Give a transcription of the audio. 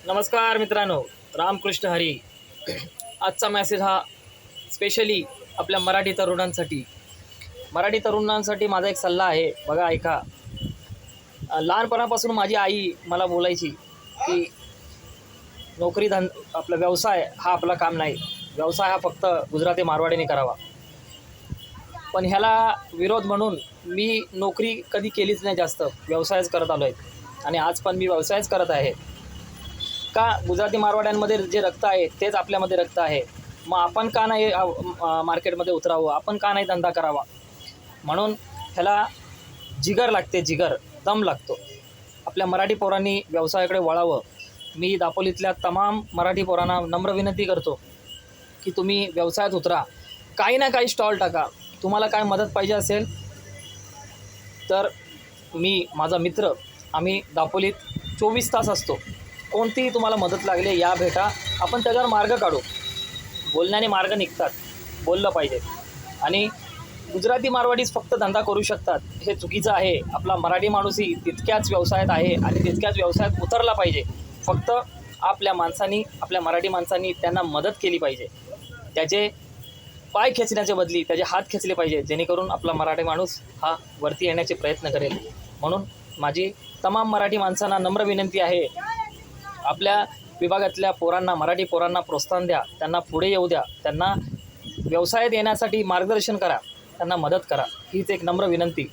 नमस्कार मित्रांनो, रामकृष्ण हरी. आजचा मेसेज हा स्पेशली आपल्या मराठी तरुणांसाठी माझा एक सल्ला आहे. बघा, ऐका. लहानपणापासून माझी आई मला बोलायची की आपला व्यवसाय हा आपला काम नाही. व्यवसाय हा फक्त गुजराती मारवाडीने करावा. पण ह्याला विरोध म्हणून मी नोकरी कधी केलीच नाही, जास्त व्यवसायच करत आलो आहे. आणि आज पण मी व्यवसायच करत आहे. का? गुजराती मारवाड्यांमध्ये जे रक्त आहे तेच आपल्यामध्ये रक्त आहे. मग आपण का नाही मार्केटमध्ये उतरावं? आपण का नाही धंदा करावा? म्हणून ह्याला जिगर लागते, जिगर, दम लागतो. आपल्या मराठी पोरांनी व्यवसायाकडे वळावं. मी दापोलीतल्या तमाम मराठी पोरांना नम्र विनंती करतो की तुम्ही व्यवसायात उतरा. काही ना काही स्टॉल टाका. तुम्हाला काय मदत पाहिजे असेल तर माझा मित्र, आम्ही दापोलीत 24 तास असतो. कोणतीही तुम्हाला मदत लागली, या भेटा. आपण त्याच्यावर मार्ग काढू. बोलण्याने मार्ग निघतात. बोललं पाहिजे. आणि गुजराती मारवाडीच फक्त धंदा करू शकतात हे चुकीचं आहे. आपला मराठी माणूसही तितक्याच व्यवसायात आहे आणि तितक्याच व्यवसायात उतरला पाहिजे. फक्त आपल्या मराठी माणसांनी त्यांना मदत केली पाहिजे. त्याचे पाय खेचण्याच्या बदली त्याचे हात खेचले पाहिजे, जेणेकरून आपला मराठी माणूस हा वरती येण्याचे प्रयत्न करेल. म्हणून माझी तमाम मराठी माणसांना नम्र विनंती आहे, आपल्या विभागातल्या पोरांना, मराठी पोरांना प्रोत्साहन द्या. त्यांना पुढे येऊ द्या. त्यांना व्यवसायात येण्यासाठी मार्गदर्शन करा. त्यांना मदत करा. हीच एक नम्र विनंती.